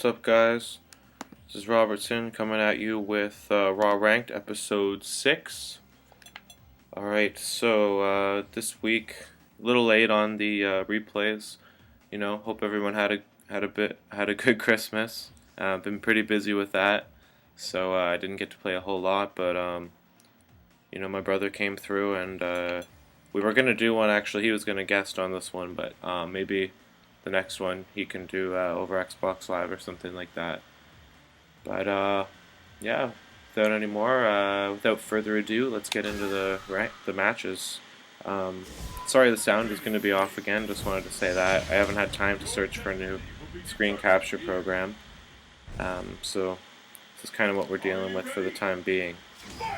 What's up, guys? This is Robertson coming at you with Raw Ranked Episode 6. Alright, so this week, a little late on the replays. Hope everyone had a good Christmas. Been pretty busy with that, so I didn't get to play a whole lot, but my brother came through and we were gonna do one. Actually, he was gonna guest on this one, but maybe the next one he can do over Xbox Live or something like that. But yeah, without further ado, let's get into the matches. Sorry, the sound is going to be off again. Just wanted to say that I haven't had time to search for a new screen capture program. So this is kind of what we're dealing with for the time being.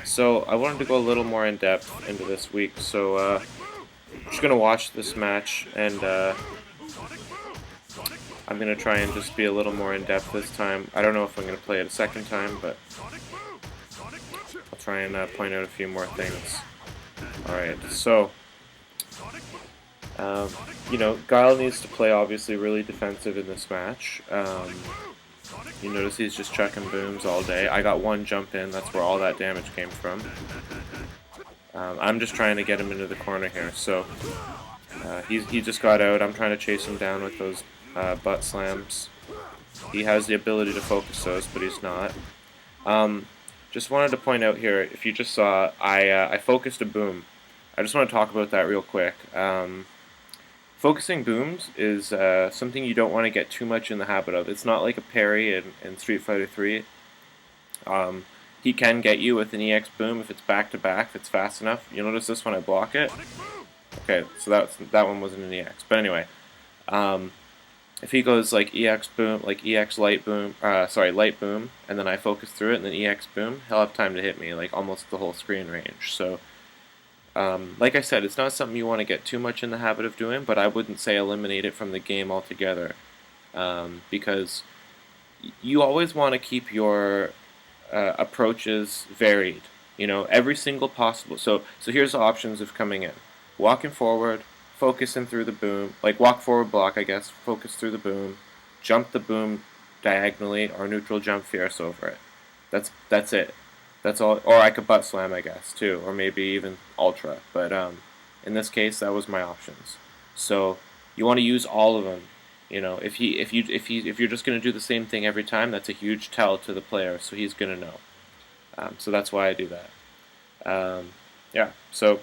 So I wanted to go a little more in depth into this week. So I'm just going to watch this match and. I'm going to try and just be a little more in-depth this time. I don't know if I'm going to play it a second time, but I'll try and point out a few more things. Alright, so, Guile needs to play obviously really defensive in this match. You notice he's just chucking booms all day. I got one jump in, that's where all that damage came from. I'm just trying to get him into the corner here, so he just got out. I'm trying to chase him down with those butt slams. He has the ability to focus those, but he's not. Just wanted to point out here, if you just saw, I focused a boom. I just want to talk about that real quick. Focusing booms is something you don't want to get too much in the habit of. It's not like a parry in Street Fighter 3. He can get you with an EX boom if it's back-to-back, if it's fast enough. You notice this when I block it? Okay, so that one wasn't an EX. But anyway, if he goes like EX boom, like EX light boom, light boom, and then I focus through it, and then EX boom, he'll have time to hit me, like almost the whole screen range. So, like I said, it's not something you want to get too much in the habit of doing, but I wouldn't say eliminate it from the game altogether, because you always want to keep your approaches varied. Every single possible. So here's the options of coming in: walking forward, focusing through the boom, like walk forward block, I guess, focus through the boom, jump the boom diagonally, or neutral jump fierce over it. That's it. That's all. Or I could butt slam, I guess, too, or maybe even ultra. But in this case, that was my options. So you want to use all of them. If you're just going to do the same thing every time, that's a huge tell to the player, so he's going to know. So that's why I do that. Yeah. So.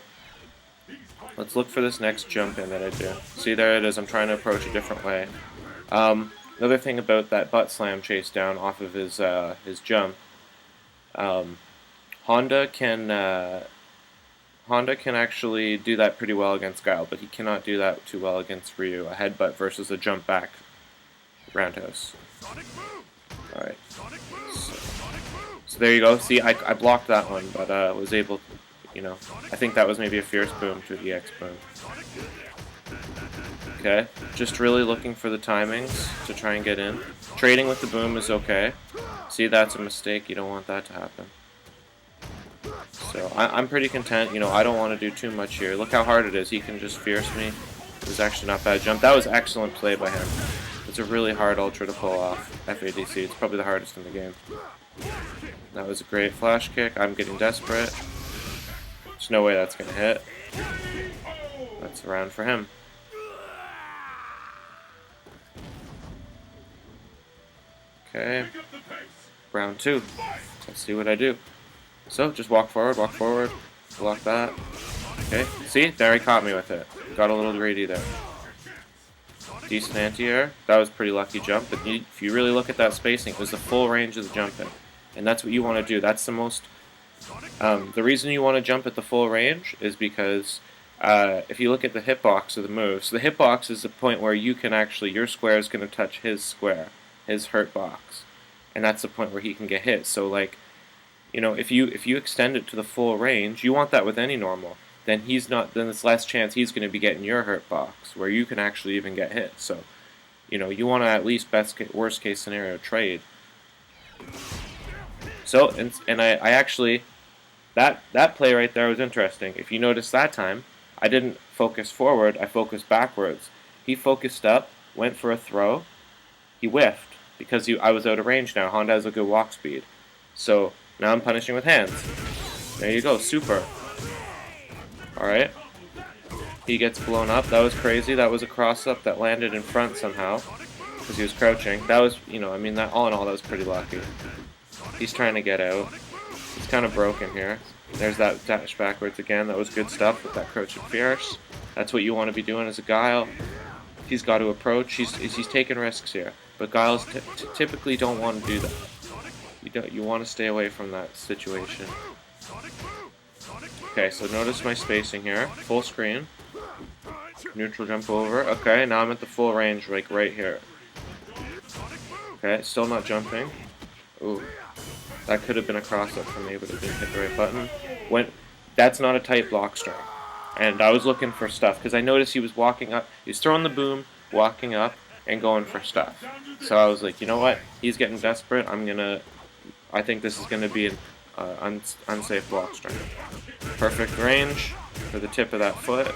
Let's look for this next jump in that I do. See, there it is. I'm trying to approach a different way. Another thing about that butt slam chase down off of his jump, Honda can actually do that pretty well against Guile, but he cannot do that too well against Ryu. A headbutt versus a jump back roundhouse. Alright. So there you go. See, I blocked that one, but was able to. I think that was maybe a fierce boom to the EX boom. Okay, just really looking for the timings to try and get in. Trading with the boom is okay. See, that's a mistake. You don't want that to happen. So I'm pretty content. I don't want to do too much here. Look how hard it is. He can just fierce me. It was actually not bad jump. That was excellent play by him. It's a really hard ultra to pull off. FADC. It's probably the hardest in the game. That was a great flash kick. I'm getting desperate. There's no way that's going to hit. That's a round for him. Okay. Round 2. Let's see what I do. So, just walk forward, block that. Okay, see? There he caught me with it. Got a little greedy there. Decent anti-air. That was a pretty lucky jump, but if you really look at that spacing, it was the full range of the jump in. And that's what you want to do. That's the most... the reason you want to jump at the full range is because if you look at the hitbox of the move, so the hitbox is the point where you can actually, your square is going to touch his square, his hurt box, and that's the point where he can get hit. So like, if you extend it to the full range, you want that with any normal, then it's less chance he's going to be getting your hurt box, where you can actually even get hit. So, you want to at least worst case scenario trade. So, and I actually, that play right there was interesting. If you notice that time, I didn't focus forward, I focused backwards. He focused up, went for a throw, he whiffed. because I was out of range now. Honda has a good walk speed. So now I'm punishing with hands. There you go, super. Alright. He gets blown up. That was crazy. That was a cross-up that landed in front somehow. Because he was crouching. That was, you know, I mean, that all in all, that was pretty lucky. He's trying to get out. He's kind of broken here. There's that dash backwards again. That was good stuff with that crouch and fierce. That's what you want to be doing as a Guile. He's got to approach. He's taking risks here. But Guiles typically don't want to do that. You want to stay away from that situation. Okay, so notice my spacing here. Full screen. Neutral jump over. Okay, now I'm at the full range, like right here. Okay, still not jumping. Ooh. That could have been a cross-up for me, but it didn't hit the right button. That's not a tight block string. And I was looking for stuff, because I noticed he was walking up. He was throwing the boom, walking up, and going for stuff. So I was like, you know what? He's getting desperate. I think this is going to be an unsafe block string. Perfect range for the tip of that foot.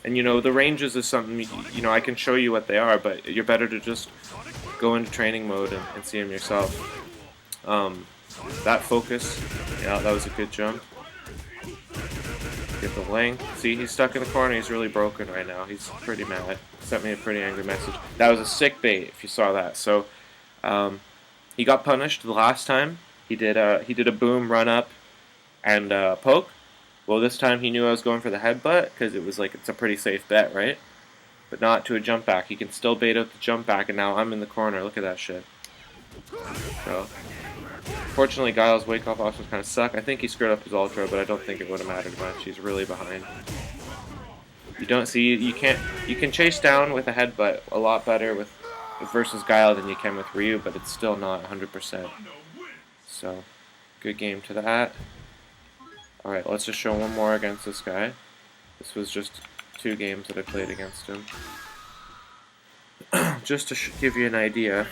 And you know, the ranges is something, you know, I can show you what they are, but you're better to just go into training mode and see them yourself. That focus, yeah, that was a good jump. Get the length. See, he's stuck in the corner. He's really broken right now. He's pretty mad. Sent me a pretty angry message. That was a sick bait, if you saw that. So, he got punished the last time. He did a boom, run up, and poke. Well, this time he knew I was going for the headbutt, because it was like, it's a pretty safe bet, right? But not to a jump back. He can still bait out the jump back, and now I'm in the corner. Look at that shit. So, fortunately, Guile's wake-off options kind of suck. I think he screwed up his ultra, but I don't think it would have mattered much. He's really behind. You don't see, you can chase down with a headbutt a lot better versus Guile than you can with Ryu, but it's still not 100%. So, good game to that. Alright, let's just show one more against this guy. This was just 2 games that I played against him. Just to give you an idea.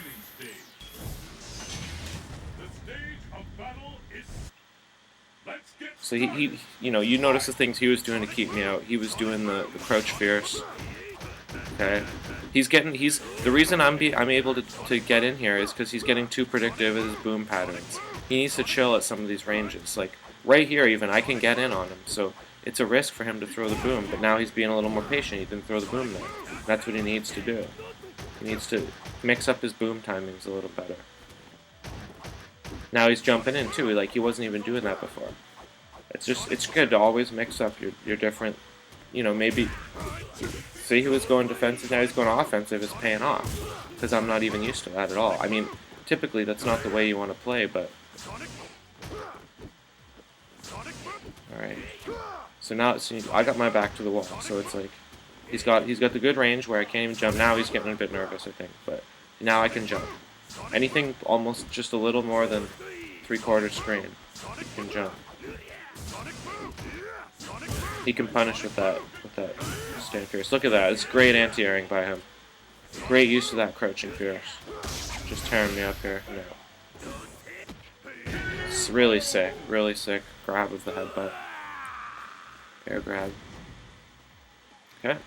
So he you know, you notice the things he was doing to keep me out. He was doing the crouch fierce. Okay, the reason I'm able to get in here is because he's getting too predictive with his boom patterns. He needs to chill at some of these ranges. Like right here, even I can get in on him. So it's a risk for him to throw the boom. But now he's being a little more patient. He didn't throw the boom there. That's what he needs to do. He needs to mix up his boom timings a little better. Now he's jumping in too. Like he wasn't even doing that before. It's good to always mix up your different, you know, maybe, see he was going defensive, now he's going offensive, it's paying off, because I'm not even used to that at all. I mean, typically that's not the way you want to play, but, alright, so now, I got my back to the wall, so it's like, he's got the good range where I can't even jump. Now he's getting a bit nervous, I think, but now I can jump. Anything almost just a little more than 3/4 screen, you can jump. He can punish with that stand fierce. Look at that. It's great anti-airing by him. Great use of that crouching fierce. Just tearing me up here. No. It's really sick. Really sick grab of the headbutt. Air grab. Okay.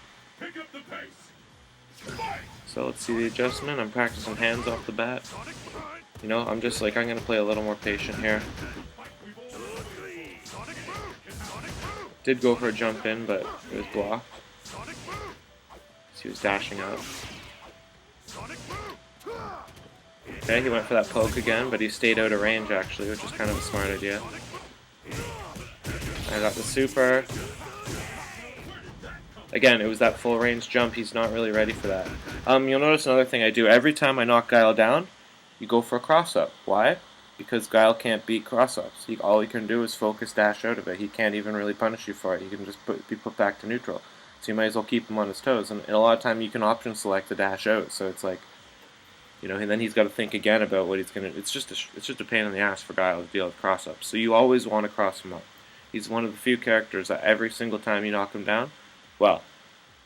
So let's see the adjustment. I'm practicing hands off the bat. You know, I'm just like, I'm going to play a little more patient here. Did go for a jump in, but it was blocked. He was dashing up. Okay, he went for that poke again, but he stayed out of range actually, which is kind of a smart idea. I got the super. Again, it was that full range jump. He's not really ready for that. You'll notice another thing I do. Every time I knock Guile down, you go for a cross-up. Why? Because Guile can't beat cross-ups. All he can do is focus dash out of it. He can't even really punish you for it. He can just be put back to neutral. So you might as well keep him on his toes. And a lot of time you can option select the dash out. So it's like, you know, and then he's got to think again about what he's gonna. It's just a pain in the ass for Guile to deal with cross-ups. So you always want to cross him up. He's one of the few characters that every single time you knock him down, well,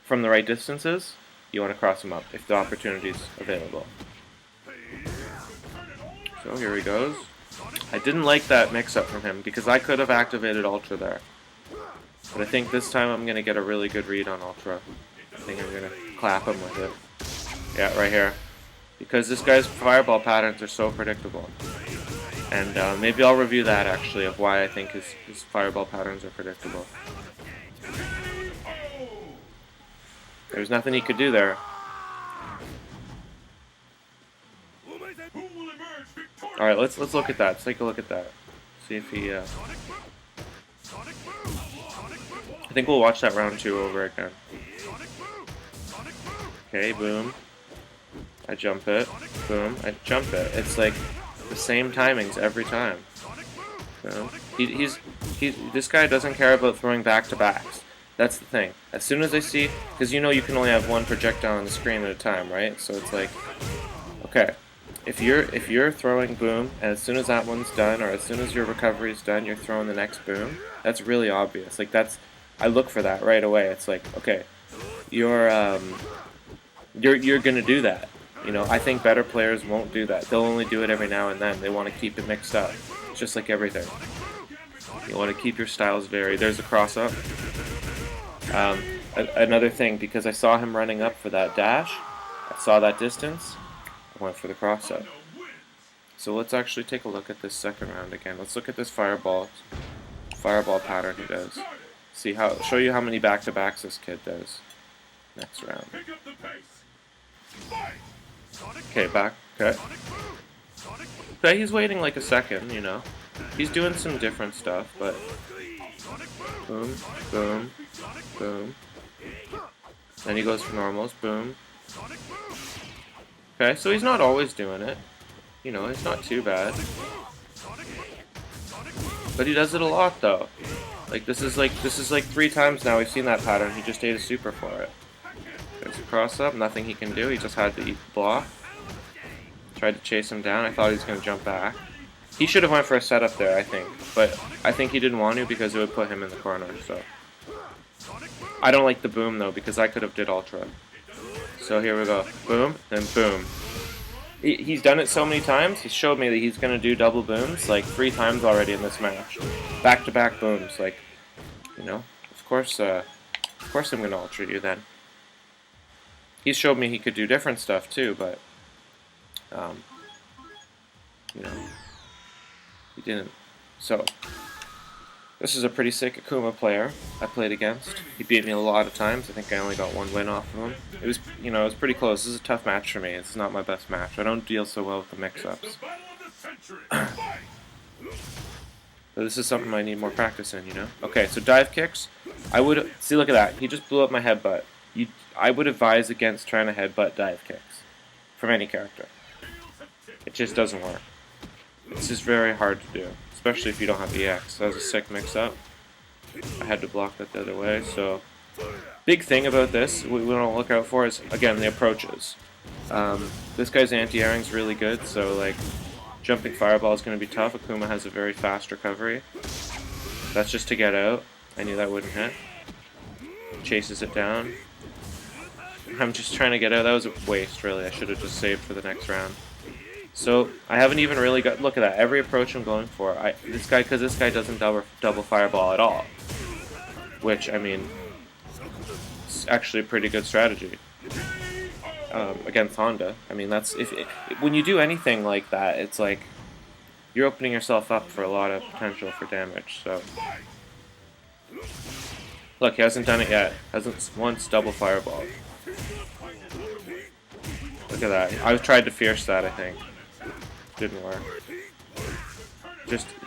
from the right distances, you want to cross him up if the opportunity's available. So here he goes. I didn't like that mix-up from him because I could have activated Ultra there. But I think this time I'm going to get a really good read on Ultra. I think I'm going to clap him with it. Yeah, right here. Because this guy's fireball patterns are so predictable. And maybe I'll review that, actually, of why I think his fireball patterns are predictable. There's nothing he could do there. Alright, let's look at that. Let's take a look at that. See if he... I think we'll watch that round 2 over again. Okay, boom. I jump it. Boom. I jump it. It's like the same timings every time. Boom. This guy doesn't care about throwing back-to-backs. That's the thing. As soon as I see... Because you know you can only have one projectile on the screen at a time, right? So it's like... Okay. If you're throwing boom, and as soon as that one's done, or as soon as your recovery is done, you're throwing the next boom, that's really obvious. Like, that's... I look for that right away. It's like, okay, you're gonna do that. You know, I think better players won't do that. They'll only do it every now and then. They want to keep it mixed up. It's just like everything. You want to keep your styles varied. There's a cross-up. Another thing, because I saw him running up for that dash, I saw that distance, I went for the cross-up. So let's actually take a look at this second round again. Let's look at this fireball pattern he does. Show you how many back-to-backs this kid does. Next round. Okay, back. Okay. Okay, he's waiting like a second, you know. He's doing some different stuff, but... Boom, boom, boom. Then he goes for normals, boom. Okay, so he's not always doing it. You know, it's not too bad. But he does it a lot, though. Like, this is like 3 times now we've seen that pattern. He just ate a super for it. There's a cross-up, nothing he can do. He just had to eat the block. Tried to chase him down. I thought he was going to jump back. He should have went for a setup there, I think. But I think he didn't want to because it would put him in the corner, so. I don't like the boom, though, because I could have did ultra. So here we go. Boom, then boom. He's done it so many times. He showed me that he's going to do double booms, like 3 times already in this match. Back-to-back booms, like, you know. Of course I'm going to ultra you then. He showed me he could do different stuff too, but, you know, he didn't. So, this is a pretty sick Akuma player I played against. He beat me a lot of times. I think I only got 1 win off of him. It was, you know, it was pretty close. This is a tough match for me. This is not my best match. I don't deal so well with the mix-ups. So this is something I need more practice in, you know? Okay, so dive kicks. I would... See, look at that. He just blew up my headbutt. I would advise against trying to headbutt dive kicks. From any character. It just doesn't work. It's just very hard to do. Especially if you don't have EX. That was a sick mix-up. I had to block that the other way, so... Big thing about this, we want to look out for is, again, the approaches. This guy's anti-airing is really good, so, like, jumping fireball is going to be tough. Akuma has a very fast recovery. That's just to get out. I knew that wouldn't hit. Chases it down. I'm just trying to get out. That was a waste, really. I should have just saved for the next round. So, I haven't even really got... Look at that. Every approach I'm going for. Because this guy doesn't double fireball at all. Which, I mean... It's actually a pretty good strategy. Against Honda. I mean, that's... when you do anything like that, it's like... You're opening yourself up for a lot of potential for damage, so... Look, he hasn't done it yet. Hasn't once double fireball. Look at that. I tried to fierce that, I think. Didn't work.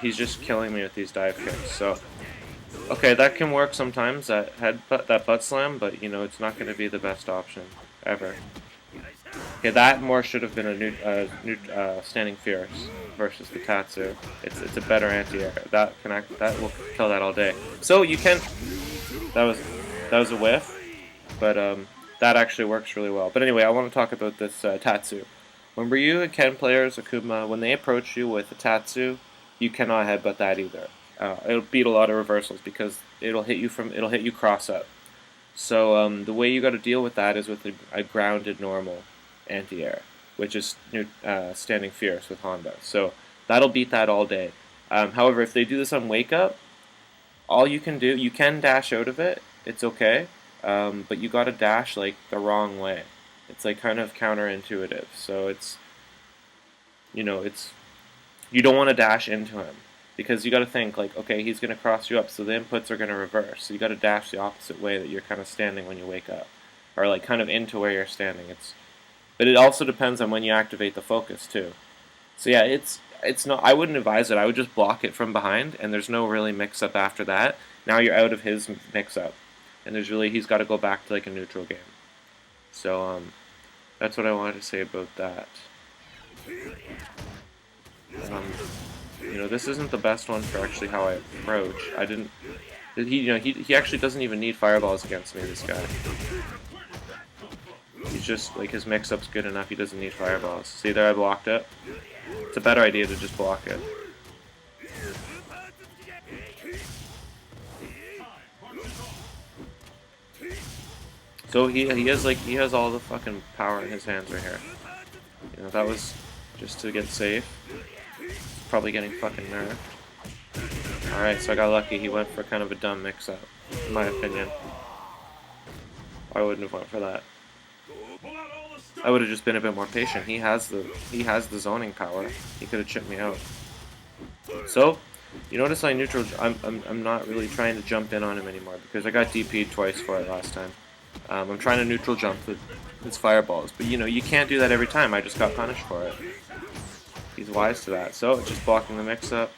He's just killing me with these dive kicks, so... Okay, that can work sometimes, that butt slam, but, you know, it's not going to be the best option, ever. Okay, that more should have been a standing fierce versus the Tatsu. It's a better anti-air. That will kill that all day. So, you can... That was a whiff, but, that actually works really well. But anyway, I want to talk about this Tatsu. When Ryu and Ken players, Akuma, when they approach you with a Tatsu, you cannot headbutt that either. It'll beat a lot of reversals because it'll hit you cross up. So the way you got to deal with that is with a grounded normal anti-air, which is standing fierce with Honda. So that'll beat that all day. However, if they do this on wake up, all you can do, you can dash out of it. It's okay. But you got to dash like the wrong way. It's like kind of counterintuitive. So it's, you know, it's, you don't want to dash into him because you got to think like, okay, he's going to cross you up, so the inputs are going to reverse. So you got to dash the opposite way that you're kind of standing when you wake up, or like kind of into where you're standing. But it also depends on when you activate the focus too. So yeah, it's not. I wouldn't advise it. I would just block it from behind, and there's no really mix up after that. Now you're out of his mix up, and he's got to go back to like a neutral game. So that's what I wanted to say about that. Um, this isn't the best one for actually how I approach. I didn't. He actually doesn't even need fireballs against me. This guy. He's just like his mix-up's good enough. He doesn't need fireballs. See there, I blocked it. It's a better idea to just block it. So he has all the fucking power in his hands right here. That was just to get safe. Probably getting fucking nerfed. Alright, so I got lucky. He went for kind of a dumb mix-up, in my opinion. I wouldn't have went for that. I would have just been a bit more patient. He has the zoning power. He could have chipped me out. So, you notice I neutral. I'm not really trying to jump in on him anymore because I got DP'd twice for it last time. I'm trying to neutral jump with his fireballs, but you can't do that every time. I just got punished for it. He's wise to that. So just blocking the mix-up.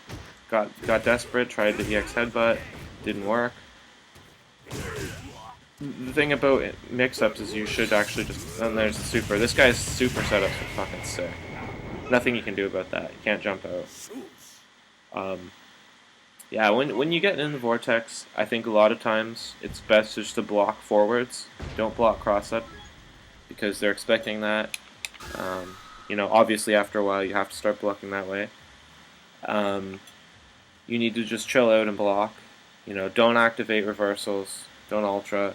Got desperate. Tried the EX headbutt. Didn't work. The thing about mix-ups is you should actually just... And there's the super. This guy's super setups are fucking sick. Nothing you can do about that. You can't jump out. Yeah, when you get in the vortex, I think a lot of times it's best just to block forwards. Don't block cross-up. Because they're expecting that. Obviously after a while you have to start blocking that way. You need to just chill out and block. Don't activate reversals. Don't ultra.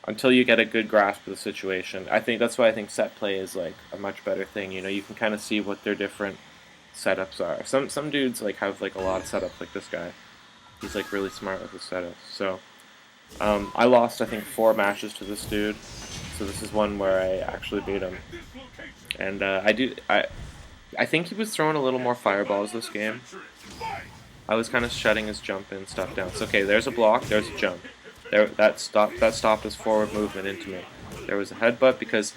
Until you get a good grasp of the situation. That's why I think set play is like a much better thing. You can kind of see what their different setups are. Some dudes like have like a lot of setups, like this guy. He's like really smart with his setups. So I lost I think 4 matches to this dude. So this is one where I actually beat him. And I think he was throwing a little more fireballs this game. I was kind of shutting his jump and stuff down. So okay, there's a block, there's a jump. That stopped his forward movement into me. There was a headbutt because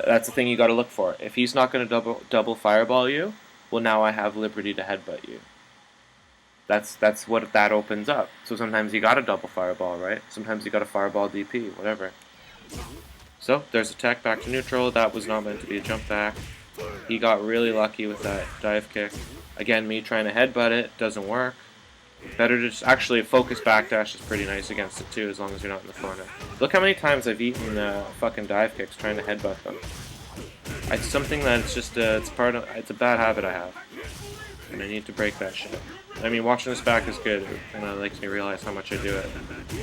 that's the thing you got to look for. If he's not going to double fireball you, well now I have liberty to headbutt you. That's what that opens up. So sometimes you got to double fireball, right? Sometimes you got to fireball DP, whatever. So there's a tech back to neutral. That was not meant to be a jump back. He got really lucky with that dive kick. Again, me trying to headbutt it doesn't work. Better to just actually focus backdash is pretty nice against it too, as long as you're not in the corner. Look how many times I've eaten fucking dive kicks trying to headbutt them. It's something that it's just it's a bad habit I have, and I need to break that shit. I mean, watching this back is good. It kind of makes me realize how much I do it.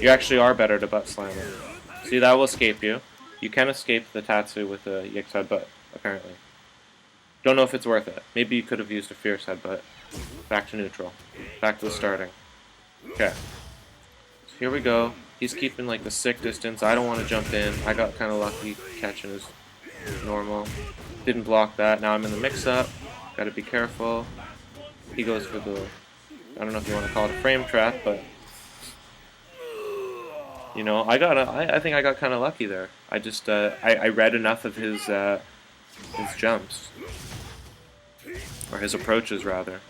You actually are better to butt slam it. See, that will escape you. You can escape the Tatsu with a EX headbutt, apparently. Don't know if it's worth it. Maybe you could have used a fierce headbutt. Back to neutral. Back to the starting. Okay. So here we go. He's keeping like the sick distance. I don't want to jump in. I got kind of lucky catching his normal. Didn't block that. Now I'm in the mix-up. Got to be careful. He goes for the... I don't know if you want to call it a frame trap, but... I think I got kind of lucky there. I just, I read enough of his jumps. Or his approaches, rather.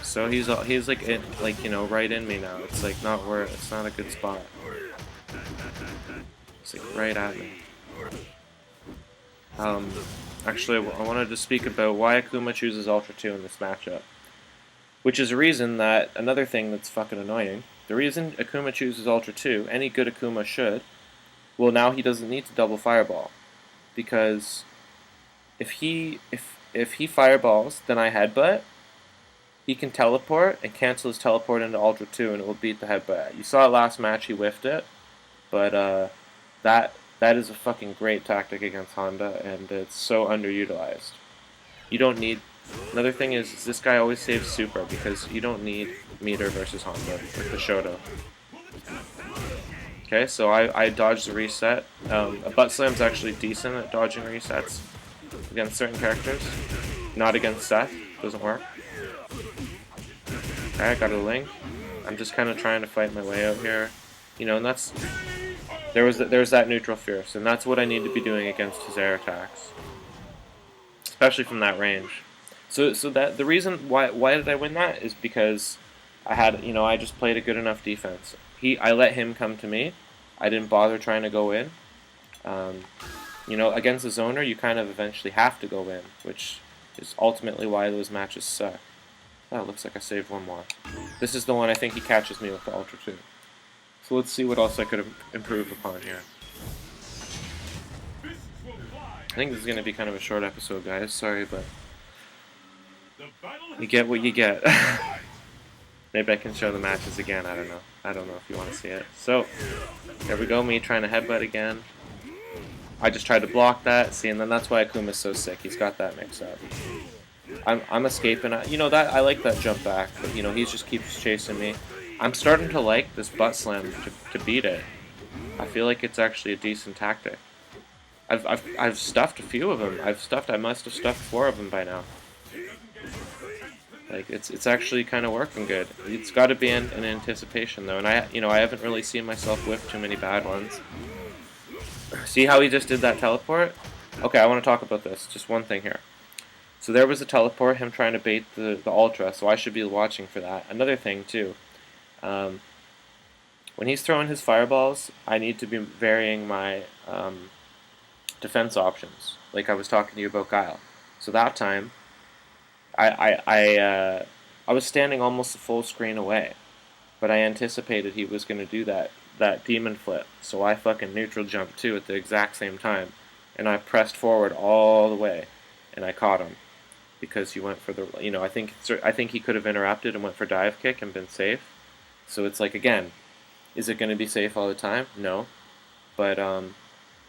So he's like, right in me now. It's like it's not a good spot. It's like right at me. Actually, I wanted to speak about why Akuma chooses Ultra 2 in this matchup. Which is a reason that, another thing that's fucking annoying, the reason Akuma chooses Ultra 2, any good Akuma should, well now he doesn't need to double fireball. Because if he fireballs, then I headbutt, he can teleport and cancel his teleport into Ultra 2 and it will beat the headbutt. You saw it last match, he whiffed it, but that is a fucking great tactic against Honda and it's so underutilized. You don't need... Another thing is this guy always saves super because you don't need meter versus Honda with the Shoto. Okay, so I dodged the reset. A butt slam's actually decent at dodging resets against certain characters. Not against Seth. Doesn't work. Okay, I got a link. I'm just kind of trying to fight my way out here. You know, and that's... There's that neutral fierce, and that's what I need to be doing against his air attacks. Especially from that range. So that the reason why did I win that is because I had, you know, I just played a good enough defense. I let him come to me. I didn't bother trying to go in. You know, against a zoner, you kind of eventually have to go in, which is ultimately why those matches suck. Oh, it looks like I saved one more. This is the one I think he catches me with the Ultra 2. So let's see what else I could improve upon here. I think this is going to be kind of a short episode, guys. Sorry, but you get what you get. Maybe I can show the matches again. I don't know. I don't know if you want to see it. So, there we go. Me trying to headbutt again. I just tried to block that. See, and then that's why Akuma's so sick. He's got that mix up. I'm escaping. You know, that I like that jump back, but you know, he just keeps chasing me. I'm starting to like this butt slam to beat it. I feel like it's actually a decent tactic. I've stuffed a few of them. I must have stuffed 4 of them by now. Like it's actually kind of working good. It's got to be an anticipation though, and I haven't really seen myself whiff too many bad ones. See how he just did that teleport? Okay, I want to talk about this. Just one thing here. So there was a teleport, him trying to bait the Ultra, so I should be watching for that. Another thing too. When he's throwing his fireballs, I need to be varying my defense options, like I was talking to you about Guile. So that time, I was standing almost a full screen away, but I anticipated he was going to do that demon flip, so I fucking neutral jumped too at the exact same time, and I pressed forward all the way, and I caught him, because he went for the, you know, I think he could have interrupted and went for dive kick and been safe. So it's like, again, is it going to be safe all the time? No, but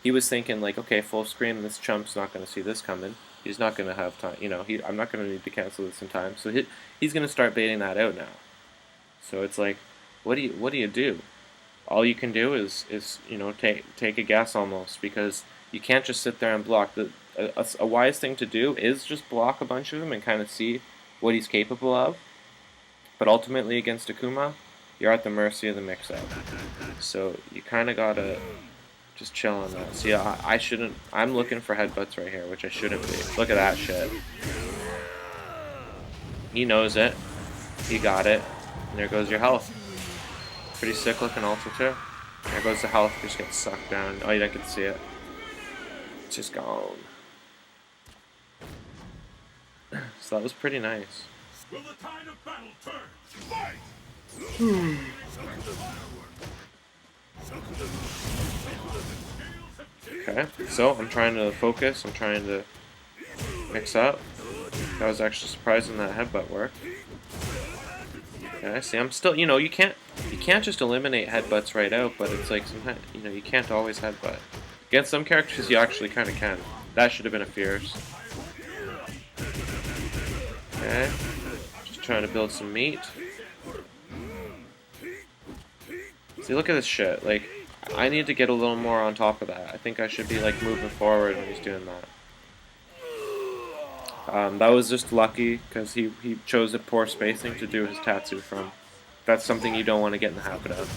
he was thinking like, okay, full screen, this chump's not going to see this coming. He's not going to have time, you know, I'm not going to need to cancel this in time. So he's going to start baiting that out now. So it's like, what do you do? All you can do is you know, take a guess almost, because you can't just sit there and block. A wise thing to do is just block a bunch of them and kind of see what he's capable of. But ultimately against Akuma, you're at the mercy of the mix-up. So you kind of gotta just chill on that. See, I shouldn't. I'm looking for headbutts right here, which I shouldn't be. Look at that shit. He knows it. He got it. And there goes your health. Pretty sick looking Ultra too. There goes the health. Just gets sucked down. Oh, you didn't get to see it. It's just gone. So that was pretty nice. Will the tide of battle turn? Fight! Okay, so I'm trying to focus, I'm trying to mix up. I was actually surprising that headbutt worked. Okay, see, I'm still, you know, you can't just eliminate headbutts right out, but it's like sometimes, you know, you can't always headbutt. Against some characters you actually kind of can. That should have been a fierce. Okay, just trying to build some meat. See, look at this shit. Like, I need to get a little more on top of that. I think I should be, like, moving forward when he's doing that. That was just lucky, because he chose a poor spacing to do his Tatsu from. That's something you don't want to get in the habit of.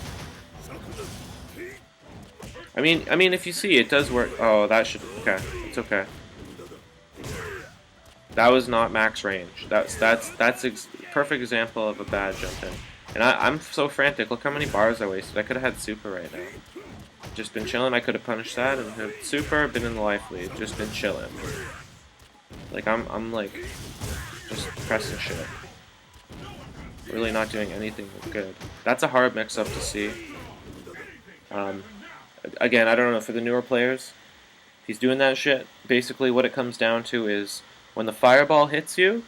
I mean, if you see, it does work. Oh, that should... Okay, it's okay. That was not max range. That's perfect example of a bad jump in. And I'm so frantic. Look how many bars I wasted. I could have had super right now. Just been chilling. I could have punished that and had super, been in the life lead. Just been chilling. Like, I'm like, just pressing shit. Really not doing anything good. That's a hard mix-up to see. Again, I don't know, for the newer players, if he's doing that shit, basically what it comes down to is, when the fireball hits you,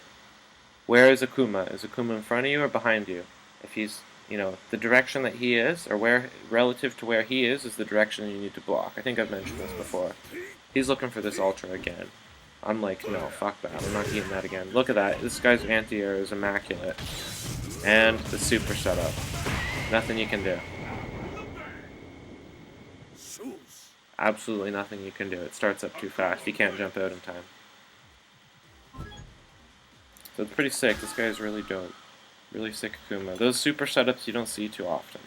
where is Akuma? Is Akuma in front of you or behind you? If he's, you know, the direction that he is, or where, relative to where he is the direction you need to block. I think I've mentioned this before. He's looking for this Ultra again. I'm like, no, fuck that. I'm not eating that again. Look at that. This guy's anti-air is immaculate. And the super setup. Nothing you can do. Absolutely nothing you can do. It starts up too fast. You can't jump out in time. So it's pretty sick. This guy is really dope. Really sick Akuma. Those super setups you don't see too often.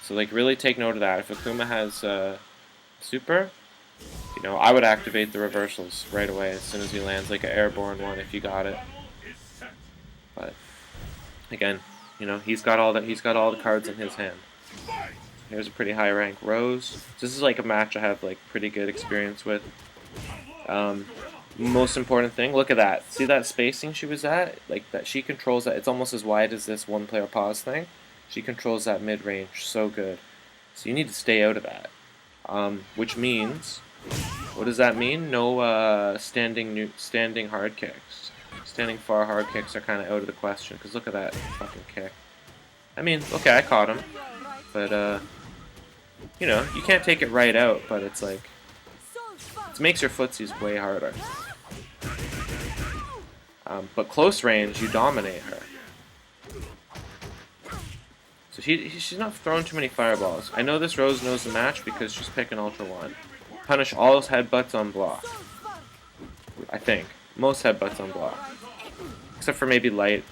So like really take note of that. If Akuma has super, you know, I would activate the reversals right away as soon as he lands, like an airborne one if you got it. But again, you know, he's got all the cards in his hand. Here's a pretty high rank Rose. This is like a match I have like pretty good experience with. Most important thing, look at that. See that spacing she was at? Like that, she controls that. It's almost as wide as this one player pause thing. She controls that mid range so good. So you need to stay out of that. Which means, what does that mean? No standing hard kicks. Standing far hard kicks are kind of out of the question. Because look at that fucking kick. I mean, okay, I caught him. But, you know, you can't take it right out, but it's like, it makes your footsies way harder. But close range, you dominate her. So she's not throwing too many fireballs. I know this Rose knows the match because she's picking Ultra 1. Punish all his headbutts on block. I think. Most headbutts on block. Except for maybe light.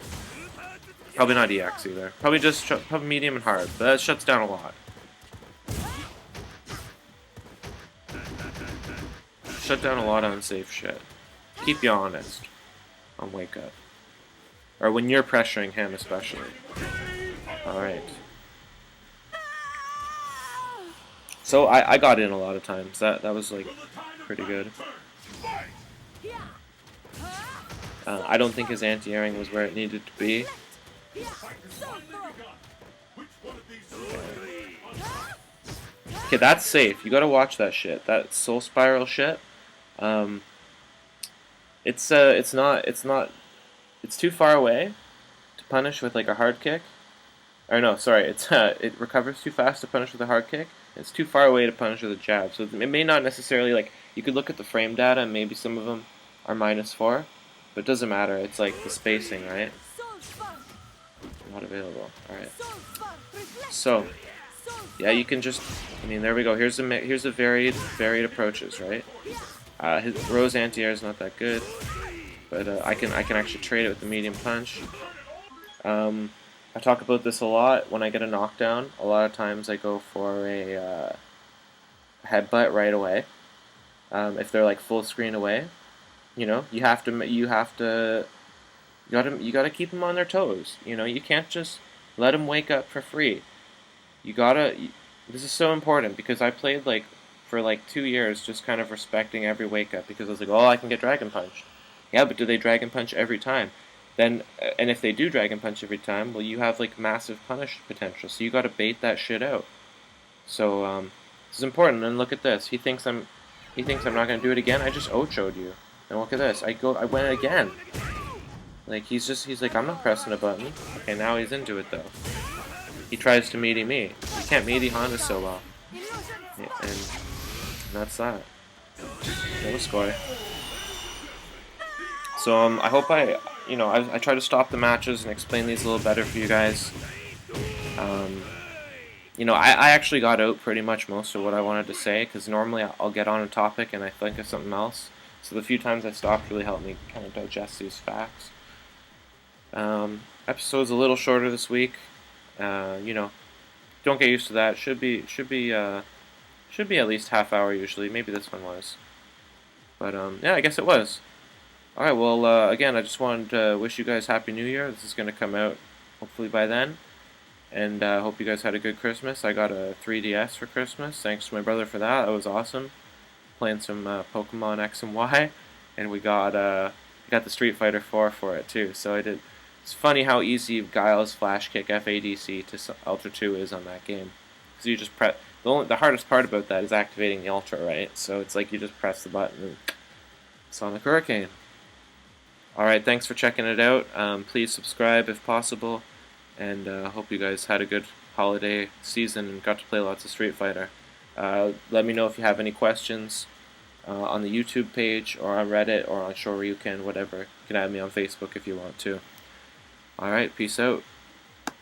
Probably not EX either. Probably just probably medium and hard, but that shuts down a lot. Shut down a lot of unsafe shit. Keep you honest on Wake Up. Or when you're pressuring him especially. Alright. So I got in a lot of times. That was like pretty good. I don't think his anti-airing was where it needed to be. Okay, that's safe. You gotta watch that shit. That soul spiral shit. It's too far away to punish with like a hard kick. Or no, sorry, it recovers too fast to punish with a hard kick. It's too far away to punish with a jab. So it may not necessarily, like, you could look at the frame data and maybe some of them are -4, but it doesn't matter. It's like the spacing, right? Not available. All right. So, yeah, you can just, I mean, there we go. Here's the varied approaches, right? His Rose anti-air is not that good, but I can actually trade it with the medium punch. I talk about this a lot when I get a knockdown. A lot of times I go for a headbutt right away. If they're like full screen away, you know, you gotta keep them on their toes. You know, you can't just let them wake up for free. This is so important because I played like for like 2 years just kind of respecting every wake up because I was like, oh, I can get Dragon Punched. Yeah, but do they Dragon Punch every time? Then, and if they do Dragon Punch every time, well, you have like massive punish potential. So you got to bait that shit out. So this is important. And look at this. He thinks I'm not gonna do it again. I just Ocho'd you. And look at this. I went again. Like he's like, I'm not pressing a button. Okay, now he's into it though. He tries to meaty me. You can't meaty Honda so well. Yeah, and that's that. No score. So I hope I try to stop the matches and explain these a little better for you guys. You know, I actually got out pretty much most of what I wanted to say because normally I'll get on a topic and I think of something else. So the few times I stopped really helped me kind of digest these facts. Episode's a little shorter this week. You know, don't get used to that. Should be at least half hour usually. Maybe this one was. But yeah, I guess it was. Alright, well, again, I just wanted to wish you guys Happy New Year. This is going to come out hopefully by then. And I hope you guys had a good Christmas. I got a 3DS for Christmas. Thanks to my brother for that. That was awesome. Playing some Pokemon X and Y. And we got the Street Fighter 4 for it, too. So I did. It's funny how easy Guile's Flash Kick FADC to Ultra 2 is on that game. Because you just press. The hardest part about that is activating the Ultra, right? So it's like you just press the button and Sonic Hurricane. Alright, thanks for checking it out. Please subscribe if possible. And hope you guys had a good holiday season and got to play lots of Street Fighter. Let me know if you have any questions on the YouTube page or on Reddit or on Shoryuken, whatever. You can add me on Facebook if you want to. Alright, peace out.